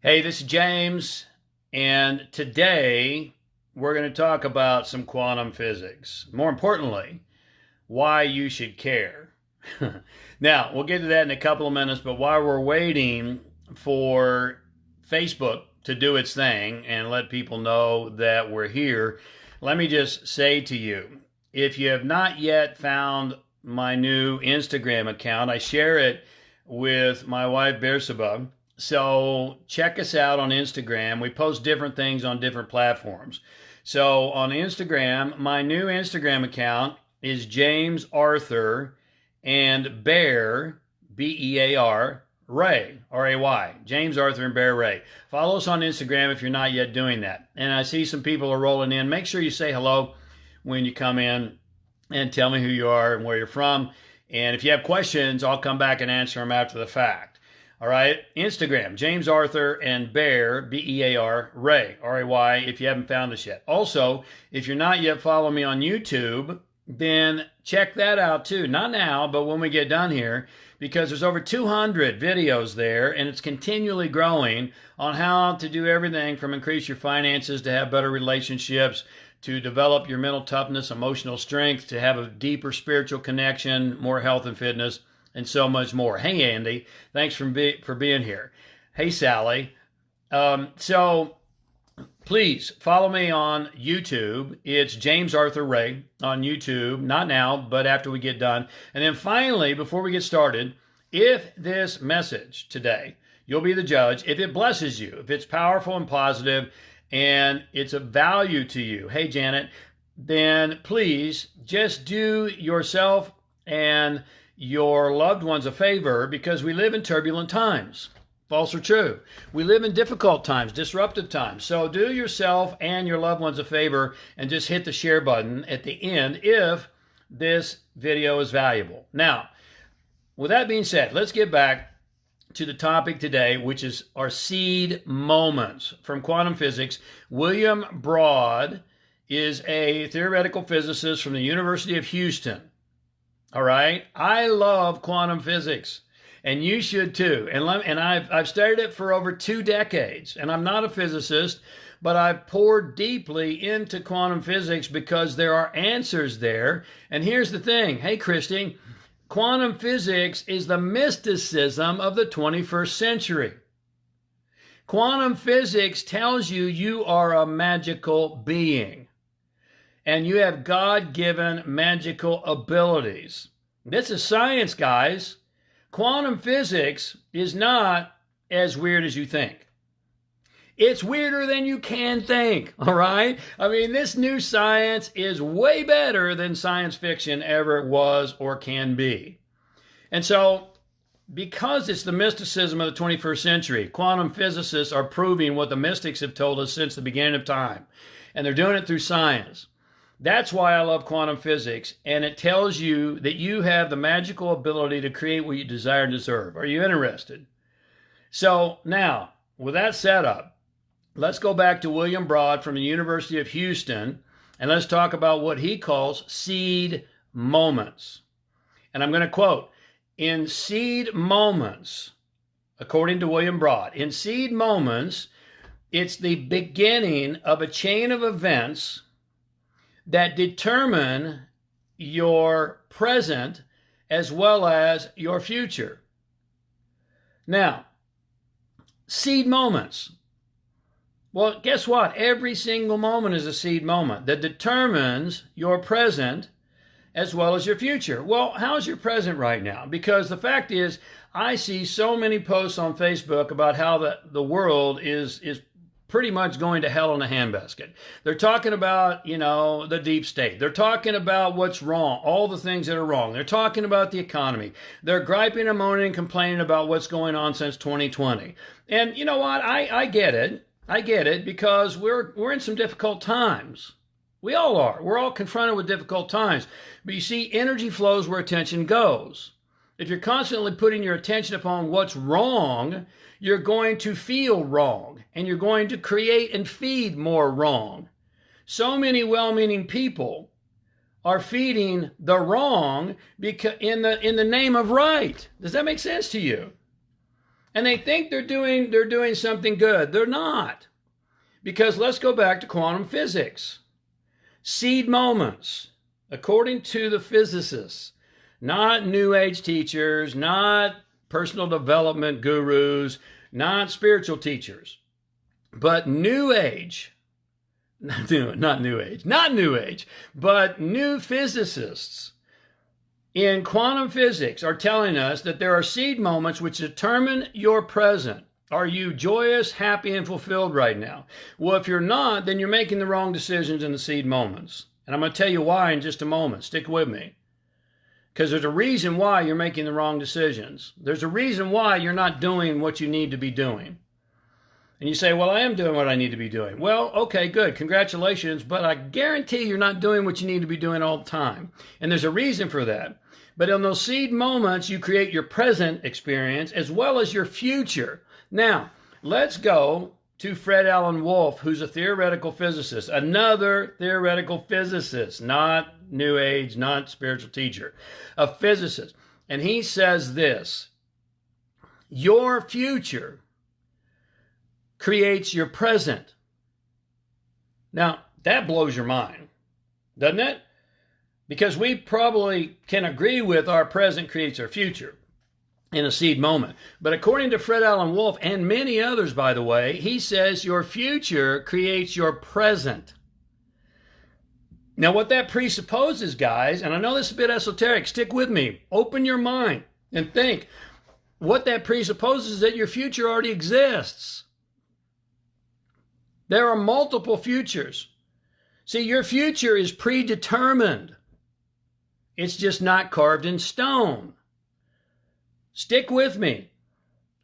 Hey, this is James, and today we're going to talk about some quantum physics. More importantly, why you should care. Now, we'll get to that in a couple of minutes, but while we're waiting for Facebook to do its thing and let people know that we're here, let me just say to you, if you have not yet found my new Instagram account, I share it with my wife Bersabeh. So check us out on Instagram. We post different things on different platforms. So on Instagram, my new Instagram account is James Arthur and Bear, Bear, Ray, Ray. James Arthur and Bear Ray. Follow us on Instagram if you're not yet doing that. And I see some people are rolling in. Make sure you say hello when you come in and tell me who you are and where you're from. And if you have questions, I'll come back and answer them after the fact. All right, Instagram, James Arthur and Bear, Bear, Ray, Ray, if you haven't found us yet. Also, if you're not yet following me on YouTube, then check that out too. Not now, but when we get done here, because there's over 200 videos there, and it's continually growing on how to do everything from increase your finances to have better relationships, to develop your mental toughness, emotional strength, to have a deeper spiritual connection, more health and fitness, and so much more. Hey, Andy, thanks for being here. Hey, Sally. So please follow me on YouTube. It's James Arthur Ray on YouTube. Not now, but after we get done. And then finally, before we get started, if this message today, you'll be the judge, if it blesses you, if it's powerful and positive, and it's of value to you, hey, Janet, then please just do yourself and your loved ones a favor, because we live in turbulent times. False or true? We live in difficult times, disruptive times. So do yourself and your loved ones a favor and just hit the share button at the end if this video is valuable. Now, with that being said, let's get back to the topic today, which is our seed moments from quantum physics. William Broad is a theoretical physicist from the University of Houston. All right. I love quantum physics, and you should too. And I've studied it for over 2 decades, and I'm not a physicist, but I've poured deeply into quantum physics because there are answers there. And here's the thing. Hey, Christy, quantum physics is the mysticism of the 21st century. Quantum physics tells you you are a magical being. And you have God-given magical abilities. This is science, guys. Quantum physics is not as weird as you think. It's weirder than you can think, all right? I mean, this new science is way better than science fiction ever was or can be. And so, because it's the mysticism of the 21st century, quantum physicists are proving what the mystics have told us since the beginning of time. And they're doing it through science. That's why I love quantum physics, and it tells you that you have the magical ability to create what you desire and deserve. Are you interested? So now, with that set up, let's go back to William Broad from the University of Houston, and let's talk about what he calls seed moments. And I'm going to quote, in seed moments, according to William Broad, in seed moments, it's the beginning of a chain of events that determine your present as well as your future. Now, seed moments. Well, guess what? Every single moment is a seed moment that determines your present as well as your future. Well, how's your present right now? Because the fact is, I see so many posts on Facebook about how the world is pretty much going to hell in a handbasket. They're talking about, the deep state. They're talking about what's wrong, all the things that are wrong. They're talking about the economy. They're griping and moaning and complaining about what's going on since 2020. And you know what? I get it. I get it, because we're in some difficult times. We all are. We're all confronted with difficult times. But you see, energy flows where attention goes. If you're constantly putting your attention upon what's wrong, you're going to feel wrong, and you're going to create and feed more wrong. So many well-meaning people are feeding the wrong because in the name of right. Does that make sense to you? And they think they're doing something good. They're not. Because let's go back to quantum physics. Seed moments, according to the physicists, not New Age teachers, not personal development gurus, not spiritual teachers, but New Age, not New Age, but new physicists in quantum physics are telling us that there are seed moments which determine your present. Are you joyous, happy, and fulfilled right now? Well, if you're not, then you're making the wrong decisions in the seed moments. And I'm going to tell you why in just a moment. Stick with me. Because there's a reason why you're making the wrong decisions. There's a reason why you're not doing what you need to be doing. And you say, well, I am doing what I need to be doing. Well, okay, good. Congratulations. But I guarantee you're not doing what you need to be doing all the time. And there's a reason for that. But in those seed moments, you create your present experience as well as your future. Now, let's go to Fred Alan Wolfe, who's a theoretical physicist, another theoretical physicist, not New Age, not spiritual teacher, a physicist. And he says this: your future creates your present. Now, that blows your mind, doesn't it? Because we probably can agree with our present creates our future in a seed moment. But according to Fred Alan Wolfe, and many others, by the way, he says your future creates your present. Now, what that presupposes, guys, and I know this is a bit esoteric, stick with me, open your mind and think. What that presupposes is that your future already exists. There are multiple futures. See, your future is predetermined. It's just not carved in stone. Stick with me.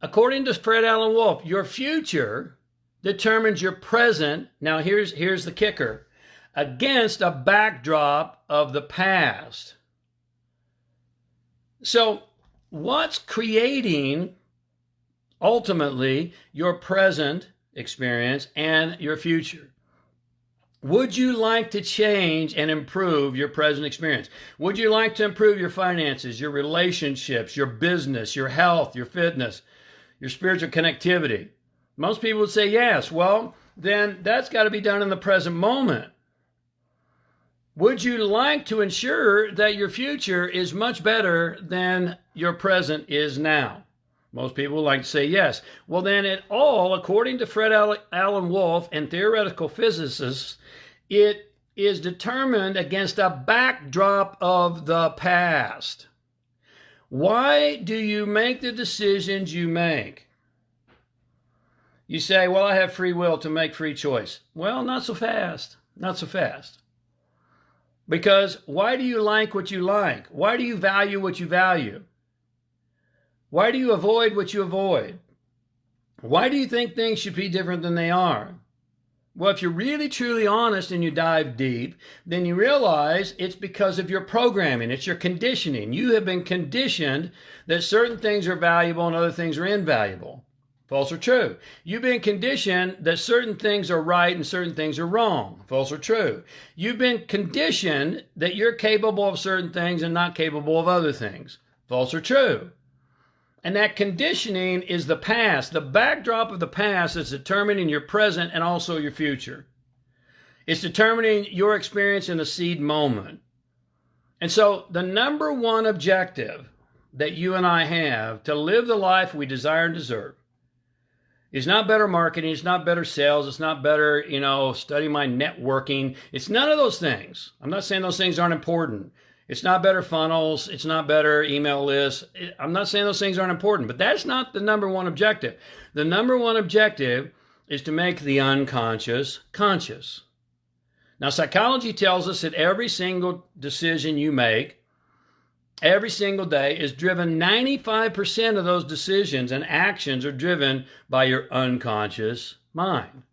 According to Fred Alan Wolfe, your future determines your present. Now, here's the kicker. Against a backdrop of the past. So, what's creating ultimately your present experience and your future? Would you like to change and improve your present experience? Would you like to improve your finances, your relationships, your business, your health, your fitness, your spiritual connectivity? Most people would say yes. Well, then that's got to be done in the present moment. Would you like to ensure that your future is much better than your present is now? Most people would like to say yes. Well, then it all, according to Fred Alan Wolfe and theoretical physicists, it is determined against a backdrop of the past. Why do you make the decisions you make? You say, well, I have free will to make free choice. Well, not so fast. Not so fast. Because why do you like what you like? Why do you value what you value? Why do you avoid what you avoid? Why do you think things should be different than they are? Well, if you're really truly honest and you dive deep, then you realize it's because of your programming. It's your conditioning. You have been conditioned that certain things are valuable and other things are invaluable. False or true? You've been conditioned that certain things are right and certain things are wrong. False or true? You've been conditioned that you're capable of certain things and not capable of other things. False or true? And that conditioning is the past. The backdrop of the past is determining your present and also your future. It's determining your experience in the seed moment. And so the number one objective that you and I have to live the life we desire and deserve is not better marketing. It's not better sales. It's not better, study my networking. It's none of those things. I'm not saying those things aren't important. It's not better funnels. It's not better email lists. I'm not saying those things aren't important, but that's not the number one objective. The number one objective is to make the unconscious conscious. Now, psychology tells us that every single decision you make, every single day, is driven, 95% of those decisions and actions are driven by your unconscious mind.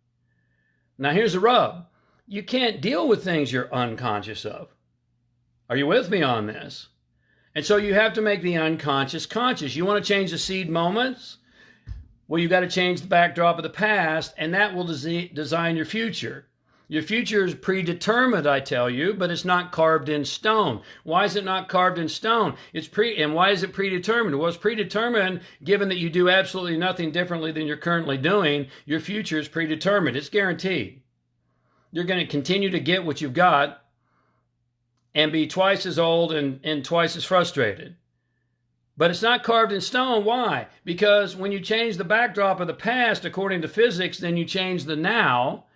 Now, here's the rub. You can't deal with things you're unconscious of. Are you with me on this? And so you have to make the unconscious conscious. You want to change the seed moments? Well, you've got to change the backdrop of the past, and that will design your future. Your future is predetermined, I tell you, but it's not carved in stone. Why is it not carved in stone? And why is it predetermined? Well, it's predetermined given that you do absolutely nothing differently than you're currently doing. Your future is predetermined. It's guaranteed. You're going to continue to get what you've got and be twice as old and twice as frustrated. But it's not carved in stone. Why? Because when you change the backdrop of the past, according to physics, then you change the now.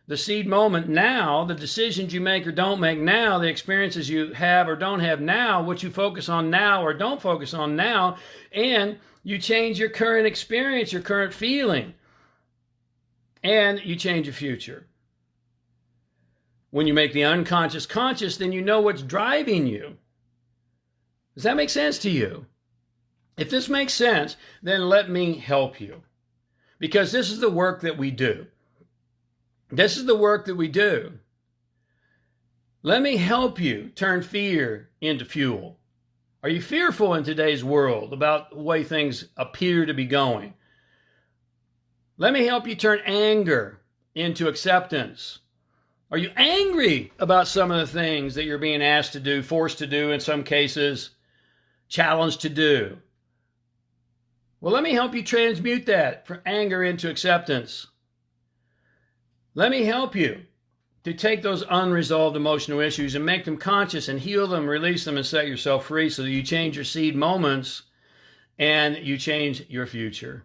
The seed moment now, the decisions you make or don't make now, the experiences you have or don't have now, what you focus on now or don't focus on now, and you change your current experience, your current feeling, and you change your future. When you make the unconscious conscious, then you know what's driving you. Does that make sense to you? If this makes sense, then let me help you. Because this is the work that we do. This is the work that we do. Let me help you turn fear into fuel. Are you fearful in today's world about the way things appear to be going? Let me help you turn anger into acceptance. Are you angry about some of the things that you're being asked to do, forced to do, in some cases, challenged to do? Well, let me help you transmute that from anger into acceptance. Let me help you to take those unresolved emotional issues and make them conscious and heal them, release them, and set yourself free so that you change your seed moments and you change your future.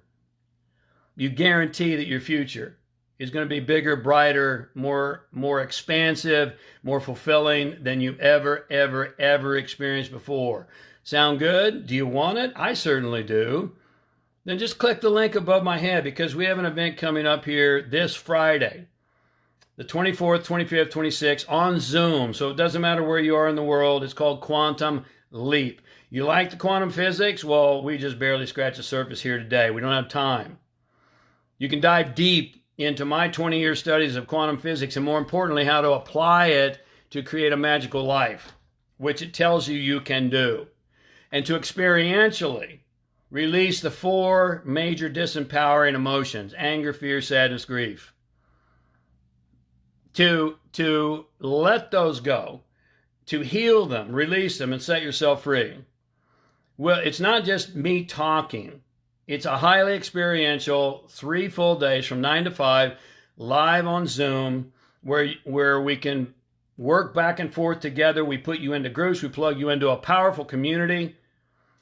You guarantee that your future is going to be bigger, brighter, more expansive, more fulfilling than you've ever experienced before. Sound good? Do you want it? I certainly do. Then just click the link above my head, because we have an event coming up here this Friday, the 24th, 25th, 26th, on Zoom. So it doesn't matter where you are in the world. It's called Quantum Leap. You like the quantum physics? Well, we just barely scratched the surface here today. We don't have time. You can dive deep into my 20-year studies of quantum physics, and more importantly, how to apply it to create a magical life, which it tells you you can do, and to experientially release the 4 major disempowering emotions: anger, fear, sadness, grief. To let those go, to heal them, release them, and set yourself free. Well, it's not just me talking. It's a highly experiential 3 full days from 9 to 5, live on Zoom, where we can work back and forth together. We put you into groups. We plug you into a powerful community,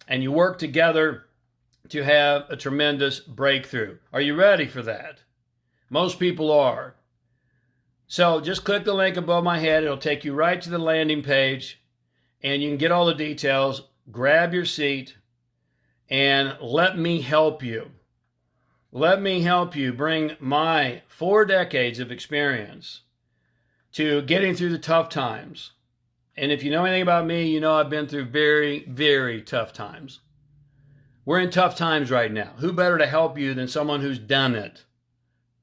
and you work together to have a tremendous breakthrough. Are you ready for that? Most people are. So just click the link above my head. It'll take you right to the landing page, and you can get all the details. Grab your seat and let me help you. Let me help you bring my 4 decades of experience to getting through the tough times. And if you know anything about me, you know I've been through very, very tough times. We're in tough times right now. Who better to help you than someone who's done it?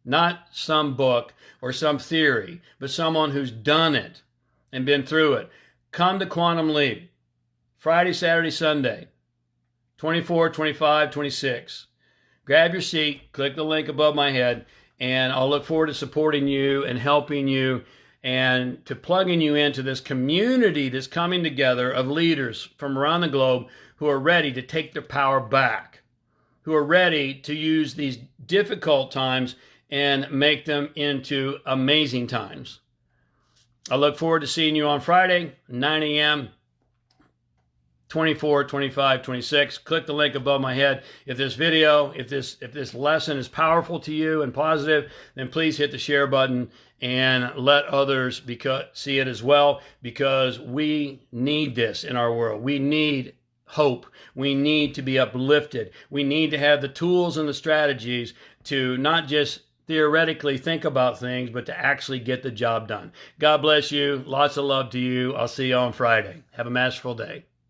Not some book or some theory, but someone who's done it and been through it. Come to Quantum Leap, Friday, Saturday, Sunday, 24, 25, 26. Grab your seat, click the link above my head, and I'll look forward to supporting you and helping you and to plugging you into this community that's coming together of leaders from around the globe who are ready to take their power back, who are ready to use these difficult times and make them into amazing times. I look forward to seeing you on Friday, 9 a.m., 24, 25, 26. Click the link above my head. If this video, if this lesson is powerful to you and positive, then please hit the share button and let others see it as well, because we need this in our world. We need hope. We need to be uplifted. We need to have the tools and the strategies to not just theoretically think about things, but to actually get the job done. God bless you. Lots of love to you. I'll see you on Friday. Have a masterful day.